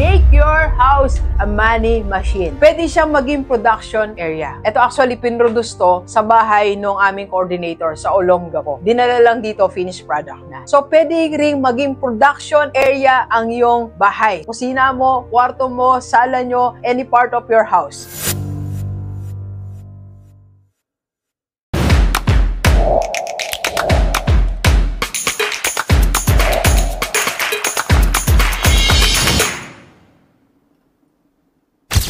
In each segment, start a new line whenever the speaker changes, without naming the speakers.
Make your house a money machine. Pwede siyang maging production area. Ito actually pinroduce to sa bahay ng aming coordinator sa Olongapo. Dinala lang dito, finished product na. So, pwede ring maging production area ang iyong bahay. Kusina mo, kwarto mo, sala nyo, any part of your house.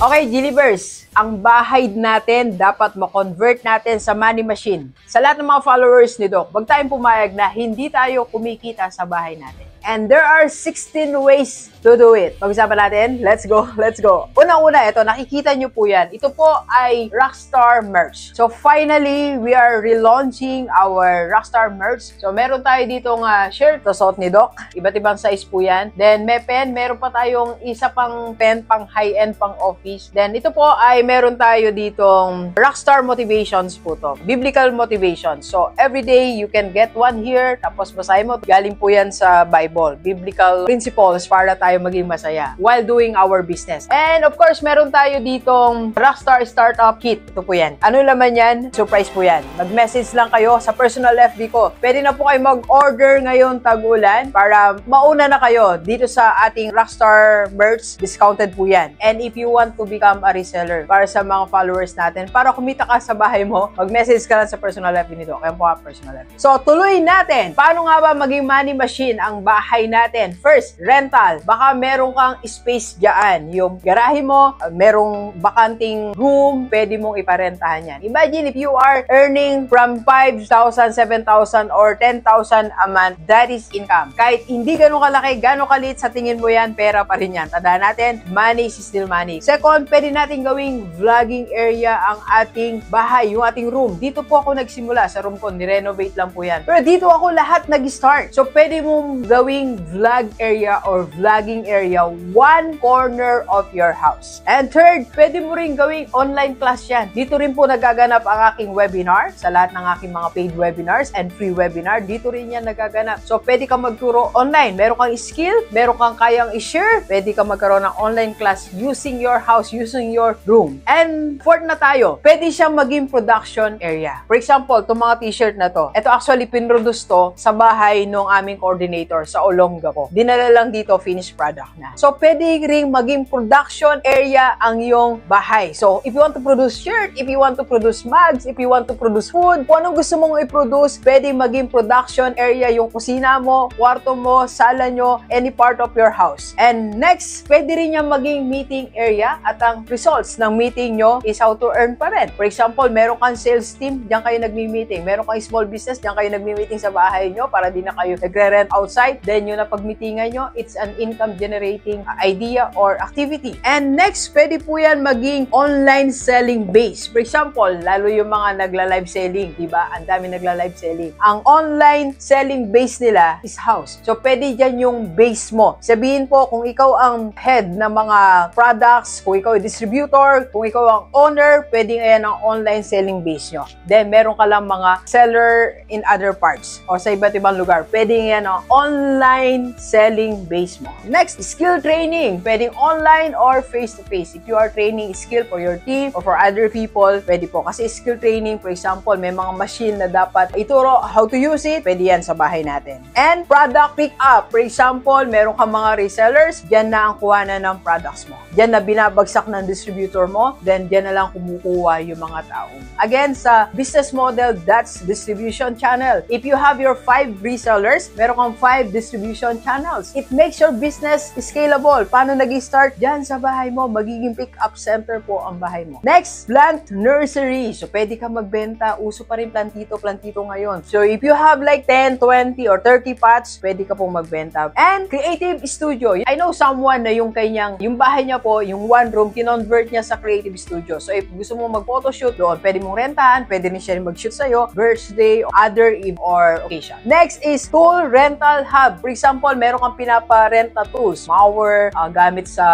Okay, Gilivers, ang bahay natin dapat ma-convert natin sa money machine. Sa lahat ng mga followers ni Doc, wag tayong pumayag na hindi tayo kumikita sa bahay natin. And there are 16 ways to do it. Pag-usapan natin, let's go, let's go. Unang-una, ito, nakikita nyo po yan. Ito po ay Rockstar merch. So finally, we are relaunching our Rockstar merch. So meron tayo ditong shirt, to suot ni Doc. Iba't ibang size po yan. Then may pen, meron pa tayong isa pang pen, pang high-end, pang office. Then ito po ay meron tayo ditong Rockstar motivations po to. Biblical motivations. So every day, you can get one here. Tapos basahin mo. Galing po yan sa Bible. Biblical principles para tayo maging masaya while doing our business. And of course, meron tayo ditong Rockstar Startup Kit. Ito po yan. Ano naman yan? Surprise po yan. Mag-message lang kayo sa personal FB ko. Pwede na po kayo mag-order ngayon tag-ulan para mauna na kayo dito sa ating Rockstar merch. Discounted po yan. And if you want to become a reseller para sa mga followers natin, para kumita ka sa bahay mo, mag-message ka lang sa personal FB nito. Kaya po personal FB. So, tuloy natin. Paano nga ba maging money machine ang bahay natin? First, rental. Baka meron kang space dyan. Yung garahe mo, merong bakanting room, pwede mong iparentahan yan. Imagine if you are earning from 5,000, 7,000, or 10,000 a month, that is income. Kahit hindi ganun kalaki, ganun kalit, sa tingin mo yan, pera pa rin yan. Tandaan natin, money is still money. Second, pwede natin gawing vlogging area ang ating bahay, yung ating room. Dito po ako nagsimula sa room ko, nirenovate lang po yan. Pero dito ako lahat nag-start. So, pwede mong gawing vlog area or vlogging area one corner of your house. And third, pwede mo rin gawing online class yan. Dito rin po nagaganap ang aking webinar sa lahat ng aking mga paid webinars and free webinar. Dito rin yan nagaganap. So, pwede kang magturo online. Meron kang skill, meron kang kayang i-share, pwede kang magkaroon ng online class using your house, using your room. And fourth na tayo, pwede siyang maging production area. For example, itong mga t-shirt na to, ito actually pinroduce to sa bahay ng aming coordinator sa Olongapo. Dinala lang dito, finished product na. So, pwede ring maging production area ang iyong bahay. So, if you want to produce shirt, if you want to produce mugs, if you want to produce food, kung anong gusto mong i-produce, pwede maging production area yung kusina mo, kwarto mo, sala nyo, any part of your house. And next, pwede rin yung maging meeting area at ang results ng meeting nyo is how to earn pa rin. For example, meron kang sales team, diyan kayo nagmi-meeting. Meron kang small business, diyan kayo nagmi-meeting sa bahay nyo para di na kayo nagre-rent outside. Then, yun na pag-meetingan nyo, it's an income generating idea or activity. And next, pwede po yan maging online selling base. For example, lalo yung mga nagla-live selling, diba? Ang dami nagla-live selling. Ang online selling base nila is house. So, pwede dyan yung base mo. Sabihin po, kung ikaw ang head ng mga products, kung ikaw ay distributor, kung ikaw ang owner, pwede yan ang online selling base nyo. Then, meron ka lang mga seller in other parts o sa iba't ibang lugar. Pwede yan ang online selling base mo. Next, skill training. Pwedeng online or face-to-face. If you are training skill for your team or for other people, pwede po. Kasi skill training, for example, may mga machine na dapat ituro how to use it, pwede yan sa bahay natin. And product pick-up. For example, meron kang mga resellers, dyan na ang kuhanan ng products mo. Dyan na binabagsak ng distributor mo, then dyan na lang kumukuha yung mga tao. Again, sa business model, that's distribution channel. If you have your 5 resellers, meron kang 5 distribution channels. It makes your business scalable. Paano nag-start? Dyan sa bahay mo, magiging pick-up center po ang bahay mo. Next, plant nursery. So, pwede ka magbenta. Uso pa rin plantito ngayon. So, if you have like 10, 20, or 30 pots, pwede ka pong magbenta. And creative studio. I know someone na yung bahay niya po, yung one room, kinonvert niya sa creative studio. So, if gusto mo mag-photoshoot doon, pwede mong rentahan, pwede rin siya mag-shoot sa'yo, birthday, other eve, or occasion. Next is tool rental hub. hub. For example, meron kang pinapa-rent na tools, mower, gamit sa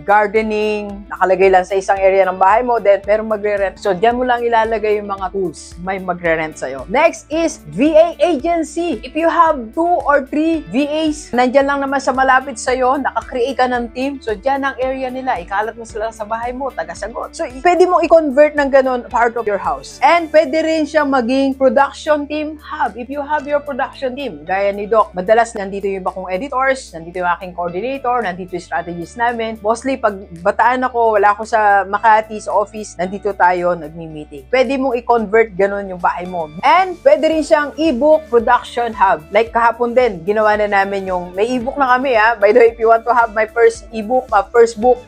gardening, nakalagay lang sa isang area ng bahay mo, then merong magre-rent. So, diyan mo lang ilalagay yung mga tools, may magre-rent sa'yo. Next is VA agency. If you have 2 or 3 VAs, nandyan lang naman sa malapit sa'yo, nakakreate ka ng team, so diyan ang area nila, ikalat mo sila sa bahay mo, taga-sagot. So, pwede mong i-convert ng ganun part of your house. And pwede rin siya maging production team hub. If you have your production team, gaya ni Doc, madalas nandito yung iba kong editors, nandito yung aking coordinator, nandito yung strategies namin. Mostly, pag bataan ako, wala ako sa Makati, sa office, nandito tayo, nagmi-meeting. Pwede mong i-convert ganun yung bahay mo. And pwede rin siyang ebook production hub. Like kahapon din, ginawa na namin yung, may ebook na kami ha. By the way, if you want to have my first ebook,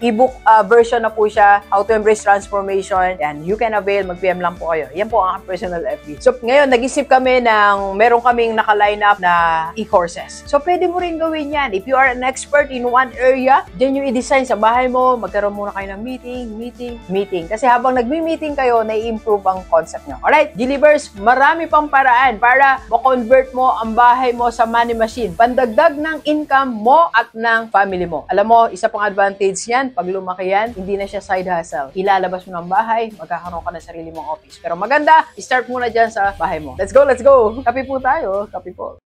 ebook version na po siya, How to Embrace Transformation, and you can avail, mag-PM lang po kayo. Yan po ang personal FB. So, ngayon, nag-isip kami ng, meron kaming naka-line up na e-courses. So, pwede mo rin gawin yan. If you are an expert in one area, dyan yung i-design sa bahay mo, magkaroon muna kayo ng meeting. Kasi habang nagmi-meeting kayo, na-improve ang concept nyo. Alright, Gilibers, marami pang paraan para ma-convert mo ang bahay mo sa money machine. Pandagdag ng income mo at ng family mo. Alam mo, isa pang advantage yan, pag lumaki yan, hindi na siya side hustle. Ilalabas mo ng bahay, magkakaroon ka ng sarili mong office. Pero maganda, start muna dyan sa bahay mo. Let's go! Kape po tayo. Kape po.